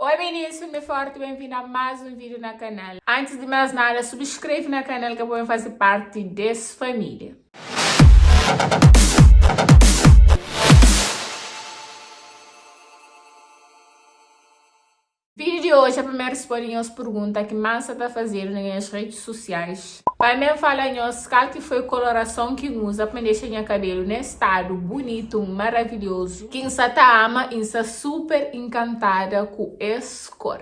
Oi meninos, filme forte, bem-vindo a mais um vídeo no canal. Antes de mais nada, subscreve no canal que eu vou fazer parte dessa família. O vídeo de hoje é primeiro responder as perguntas que Mansa está fazendo nas redes sociais. Para mim, falar qual que foi a coloração que usa para deixar meu cabelo nesse estado bonito, maravilhoso. Quem se ama, e está super encantada com essa cor.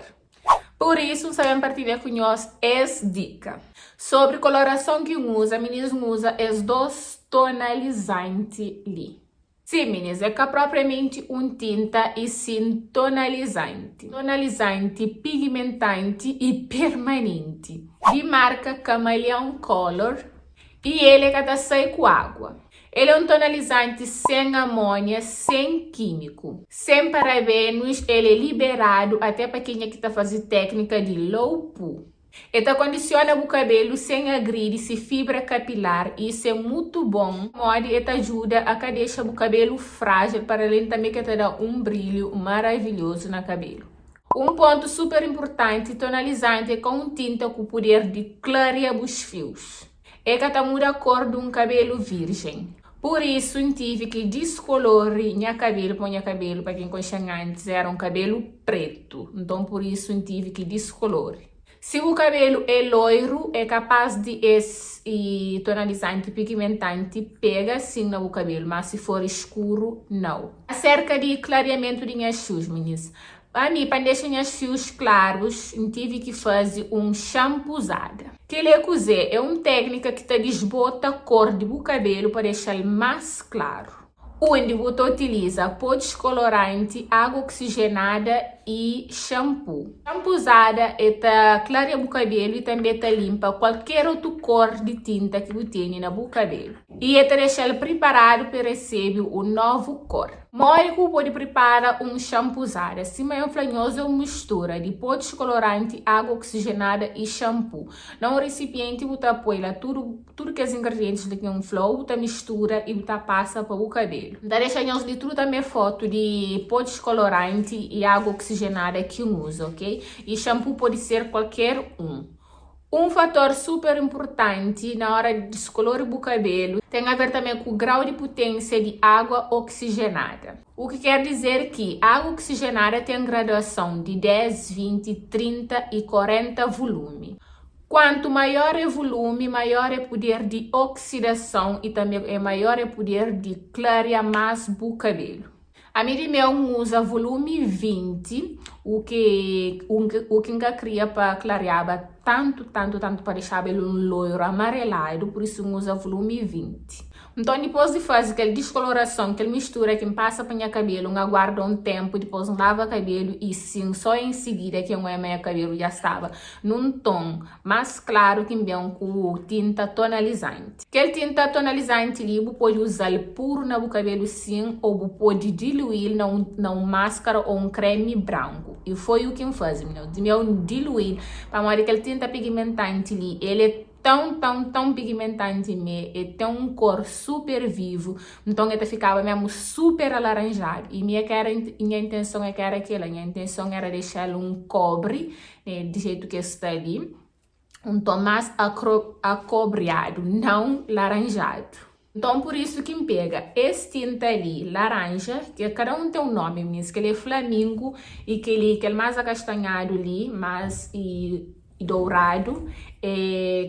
Por isso, sabemos partilhar com nós essa dica. Sobre coloração que usa, meninas usa os dois tonalizantes ali. Sim, meninas, é que é propriamente tinta e sim tonalizante. Tonalizante, pigmentante e permanente. De marca Camaleão Color. E ele é cada sai com água. Ele é um tonalizante sem amônia, sem químico. Sem parabenos, ele é liberado até para quem está fazendo técnica de low poo. Ele condiciona o cabelo sem agredir fibra capilar. Isso é muito bom. Ele ajuda a deixar o cabelo frágil para além também que dar um brilho maravilhoso no cabelo. Um ponto super importante, tonalizante é com tinta com o poder de clarear os fios. É que muda a cor de um cabelo virgem. Por isso, eu tive que descolorir minha cabelo para quem conhecia antes era um cabelo preto. Então, por isso, eu tive que descolorir. Se o cabelo é loiro, é capaz de esse tonalizante pigmentante pega sim no cabelo, mas se for escuro, não. Acerca de clareamento de minhas fios, meninas. Para mim, para deixar minhas fios claros, eu tive que fazer um shampoozada. Que ele é uma técnica que desbota a cor do cabelo para deixar ele mais claro. Onde você utiliza pó descolorante, água oxigenada e shampoo. Shampoozada é clareia o cabelo e também limpa qualquer outra cor de tinta que você tem no cabelo. E deixa ele preparado para receber o novo cor. Mole que pode preparar um shampoozada. Acima é uma mistura de pó descolorante, água oxigenada e shampoo. No recipiente você põe tudo que os ingredientes de um flow, você mistura e você passa para o cabelo. Deixa de tudo também foto de pó descolorante e água oxigenada que eu uso, ok? E shampoo pode ser qualquer um. Um fator super importante na hora de descolorir o cabelo tem a ver também com o grau de potência de água oxigenada. O que quer dizer que a água oxigenada tem graduação de 10, 20, 30 e 40 volume. Quanto maior é o volume, maior é o poder de oxidação e também maior é o poder de clarear mais o cabelo. A minha usa volume 20, o que cria para clarear tanto para deixar o cabelo loiro, amarelado, por isso usa volume 20. Então, depois de fazer aquela descoloração, aquela mistura que passa para o cabelo, aguarda um tempo, depois lava o cabelo e sim, só em seguida que o meu cabelo já estava num tom mais claro que bem com tinta tonalizante. Aquela tinta tonalizante ali, você pode usar puro no cabelo sim, ou você pode diluir na máscara ou um creme branco. E foi o que eu fiz, eu diluir para mostrar aquela tinta pigmentante ali, ele é tão pigmentante mesmo, e tem uma cor super vivo, então ele ficava mesmo super alaranjado. E minha intenção era aquela, minha intenção era deixar um cobre, né, do jeito que está ali, um tom mais acobreado, não laranjado. Então, por isso que pega esse tinta ali, laranja, que cada um tem um nome, mesmo, que ele é flamingo e que ele é mais acastanhado ali, mais e dourado,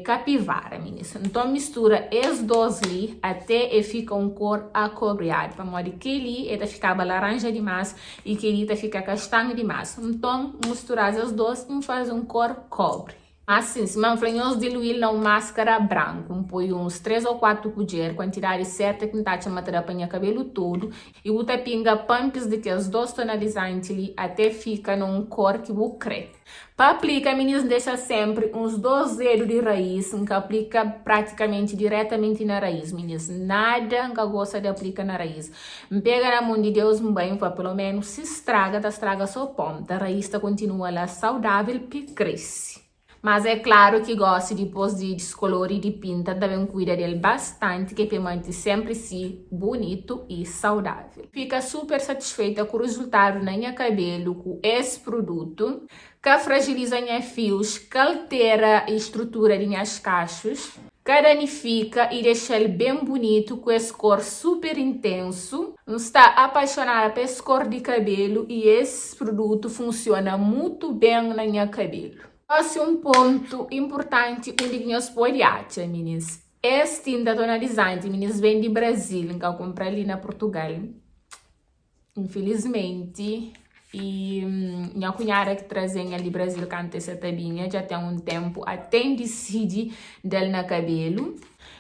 capivara, meninas. Então mistura esses dois ali até fica um cor acobreado, para modo que ele ficava laranja demais e que ele fica castanho demais. Então misturar esses dois e faz um cor cobre. Assim, se manflanhos diluir na máscara branca, põe uns 3 ou 4 colheres, quantidade certa que está chamando para apanhar cabelo todo, e o pinga pumps de que as dois tonalizantes ali até fica num cor que você crê. Para aplicar, meninas, deixa sempre uns 2 dedos de raiz, que aplica praticamente diretamente na raiz, meninas. Nada que gosta de aplicar na raiz. Pega na mão de Deus, bem, pelo menos se estraga sua ponta. A raiz continua lá saudável e cresce. Mas é claro que gosto depois de descolorir e de pinta, também cuida dele bastante, que permite sempre ser bonito e saudável. Fica super satisfeita com o resultado na minha cabelo com esse produto, que fragiliza minhas fios, que altera a estrutura de minhas cachos, que danifica e deixa ele bem bonito com esse cor super intenso. Está apaixonada por esse cor de cabelo e esse produto funciona muito bem na minha cabelo. Próximo ponto importante onde nós podemos achar, meninas. Essa tinta tonalizante, meninas, vem do Brasil, que eu comprei ali na Portugal. Infelizmente. E minha cunhada que trazia ali do Brasil, que antes tabinha, já tem um tempo, até decidi dele na cabelo.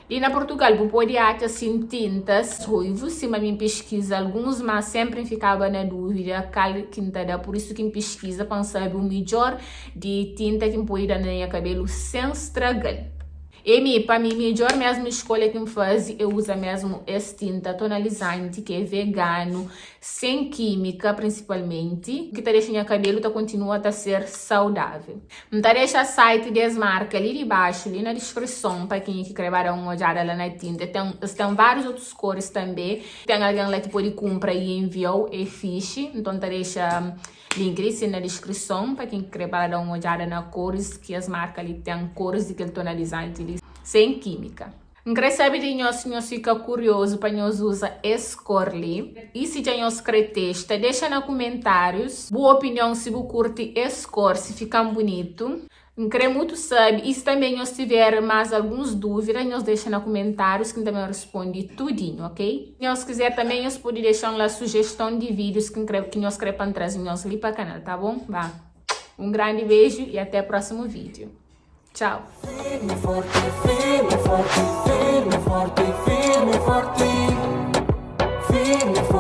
E na Portugal, você pode achar assim, tintas ruivos, se a minha pesquisa alguns, mas sempre ficava na dúvida qual tinta dá, por isso que eu pesquisa para saber o melhor de tinta que pode dar no meu cabelo sem estragar. E para mim, melhor mesmo escolha que eu faço, eu uso mesmo essa tinta tonalizante, que é vegano, sem química principalmente, que tá deixando meu cabelo continua a ser saudável. Então deixa o site das marcas ali debaixo, ali na descrição, para quem quer dar uma olhada lá na tinta. Tem vários outros cores também, tem alguém lá que pode comprar e enviar, é fixe, então deixa link ali na descrição, para quem quer dar uma olhada na cores, que as marcas ali tem cores de tonalizante ali, sem química. Quer saber de nós fica curioso para nós usar esse cor ali. E se já nós quer testa, deixa nos comentários boa opinião se você curte esse cor, se fica bonito. Quer muito saber. E se também nós tiver mais algumas dúvidas, nós deixa nos comentários que também responde tudinho, ok? Se nós quiser também, nós pode deixar uma sugestão de vídeos que nós queremos trazer nós ali para o canal, tá bom? Vá. Um grande beijo e até o próximo vídeo. Tchau! Firme, forte, firme, forte, firme, forte, firme, forte, firme, forte.